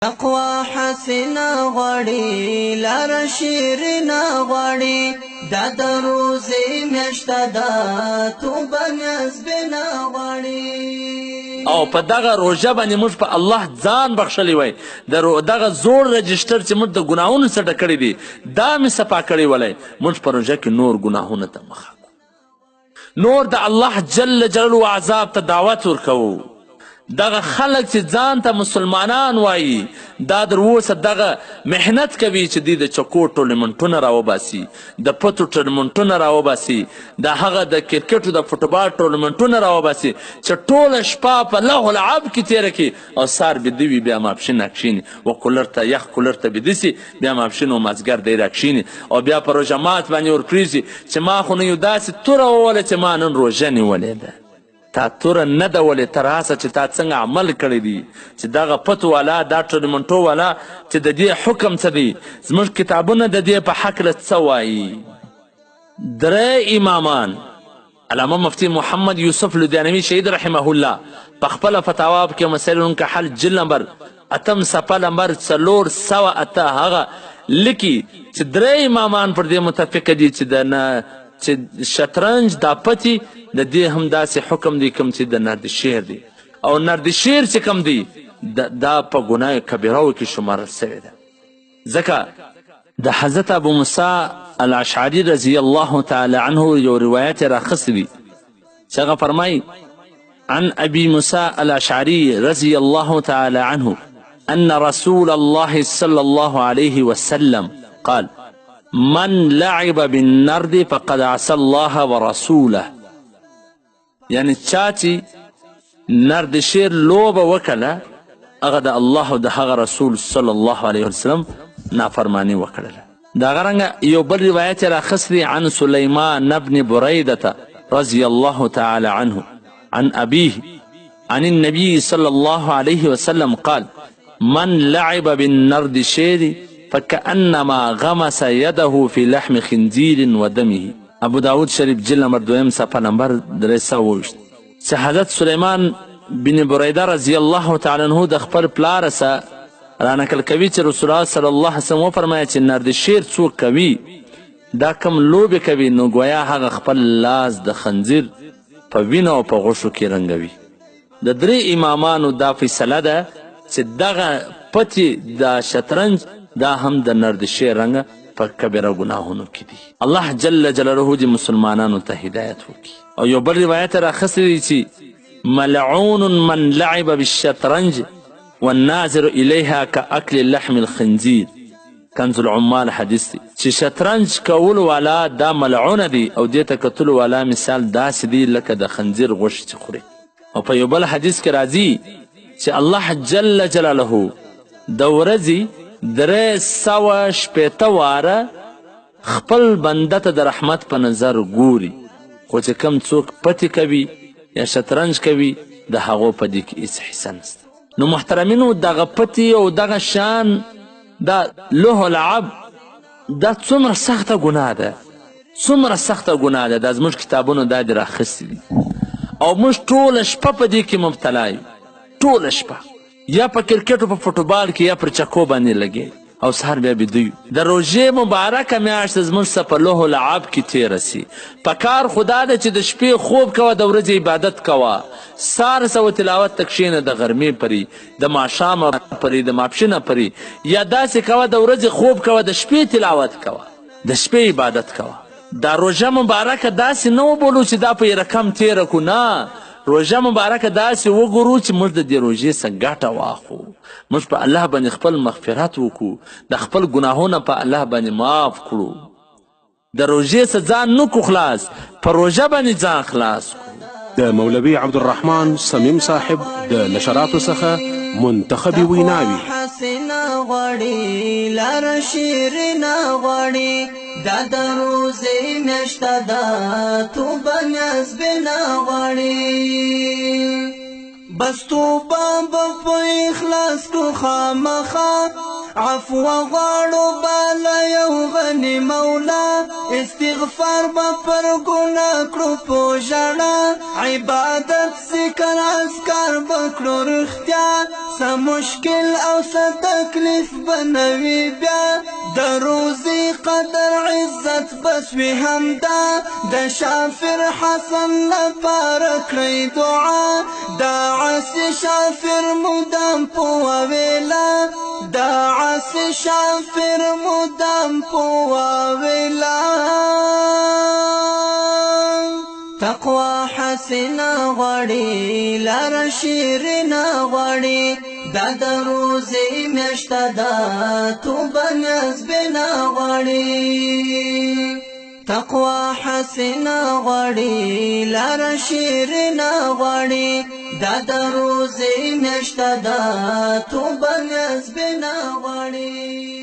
تقوا حسنا غړي لار شیرنا غړي د روزي مشته دا تو بنز بنا غړي او په دغه روژه باندې موږ په الله ځان بخښلی وای دغه زوړ رجسټر چې موږ د ګناهونو څخه ډک کړی دي دا مې صفا کړی ولی موږ په روژه کې نور ګناهونو ته مخه نور د الله جل جلاله عذاب ته دعوت ورکوو دغه خلک چې ځان ته مسلمانان وایي دا در اوسه دغه محنت کوي چې دوی د چکو ټورنمنټونه راوباسي د پتو ټورنمنټونه راوباسي د هغه د کرکټو د فوټبال ټورنمنټونه راوباسي چې ټوله شپه په لهو لعب کې تېره کړي او سهار بیده وي بیا ماپښین راکښېني و کولر ته یخ کولر ته بیده سي بیا ماپښین و مازدیګر دی راکښېني او بیا په روژه مات باندې ورپرېږدي چې ما خو نه یو داسې توره ووله چې ما نن روژه نیولې ده تا توره نه ده ولې تر هسه چې تا څنګه عمل کړی دی چې دغه پتو والا دا ټورنمنټو والا چې د دې حکم څه دی زموږ کتابونه د دې په هکله څه وایي درې امامان علامه مفتی محمد یوسف لدیانوي شهید رحمه الله په خپله فتاوا کې مسایل که حل جل نمبر اتم صفحه نمبر 408 هغه لیکي چې درې امامان پر دې متفقه دي چې شطرنج دا پتی د دې هم داسې حکم دی کوم چې د نردشیر دی او نردشیر چې کوم دی دا په ګناه کبیرهو کې شمارل سوی ده ځکه د حضرت ابو موسی الاشعري رضی الله تعالی عنه یو روایت راخیستی دی چې هغه فرمایي عن ابي موسى الاشعري رضي الله تعالى عنه ان رسول الله صلى الله عليه وسلم قال من لعب بالنرد فقد عصى الله ورسوله یعنی چا چې نردشیر لوبه وکړه هغه د الله او د هغه رسول صلی الله علیه وسلم نافرمانی وکړله د هغه رنګه یو بل روایت یې راخیستی عن سلیمان بن بریدة رضی الله تعالی عنه عن أبيه عن النبي صلى الله عليه وسلم قال من لعب بالنردشير فكأنما غمس يده في لحم خنزير ودمه ابو داود شریف جلد نمبر 2 صفحه نمبر 328 چې حضرت سلیمان بن بریده رضی الله تعالی عنه د خپل پلار سره رانقل کوي چې رسول الله صلی الله علیه وسلم وفرمایه چې نردشیر څوک کوي دا کم لوبې کوي نو گویا هغه خپل لاس د خنزیر په وینو او په غوښو کې رنګوي د درې امامانو دا فیصله ده چې دغه پتی د شطرنج دا هم د نردشیر رنګه په کبیره ګناهونو کې دي الله جل جلاله دې مسلمانانو ته هدایت وکړي او یو بل روایت راخیستی دی چې ملعون من لعب بالشطرنج والناظر الیها کاکل لحم الخنزیر کنز العمال حدیث دی چې شطرنج کول والا دا ملعون دی او دې ته کتلو والا مثال داسې دی لکه د خنزیر غوښې چې خوري او په یو بل حدیث کې راځي چې الله جل جلاله د ورځې 360 واره خپل بنده ته د رحمت په نظر ګوري خو چې کم څوک پتی کوي یا شطرنج کوي د هغو په دې کې هیڅ حصه نسته نو محترمینو دغه پتی او دغه شان دا لهو لعب دا څومره سخته ګناه ده څومره سخته ګناه ده دا زموږ کتابونو دا دې راخیستي دي او موږ ټوله شپه په دې کې مبتلا یو ټوله شپه یا په کرکټو په فوټبال کې یا پر چکو باندې لګي او سهار بیا بیده یو د روژې مبارکه میاشت زموږ څه په لهو لعب کې تېره سي پکار خو دا ده چې د شپې خوب کوه د ورځې عبادت کوه سهار سوه تلاوت ته کښېنه د غرمې پرې د ماښامه پرې د ماپښینه پرې یا داسې کوه د ورځې خوب کوه د شپې تلاوت کوه د شپې عبادت کوه دا روژه مبارکه داسې نه وبولو چې دا په یې رقم تېره کړو نه روژه مبارکه داسې وګورو چې موږ د دې روژې څه ګټه واخلو موږ په الله باندې خپل مغفرت وکړو د خپل ګناهونه په الله باندې معاف کړو د روژې څه ځان نه کړو خلاص په روژه باندې ځان خلاص کړو د مولوي عبدالرحمن صمیم صاحب د نشراتو څخه منتخبي ویناوي حسنا غړي لار شیرنا غړي د روزي مشته دا تو بنز بنا غړي بس توبه په اخلاص کو خامخا عفو غواړو بالا یو غني مولا استغفار به پر ګناه کړو په ژړا عبادت ذکر اذکار به کړو رښتیا څه مشکل او څه تکلیف بنوي بیا د روزي قدر عزت بسوي همدا د شافر حسن لپاره کړی دعا دا عاصي شافر مدام په ویلا دا عاصي شافر مدام په ویلا تقوا حسنا غړي لار شیرنا غړي دا د روزي میاشته ده توبه نسبنا غړي تقوا حسنا غړي لار شیرنا غړي دا د روزي میاشته ده توبه نسبنا غړي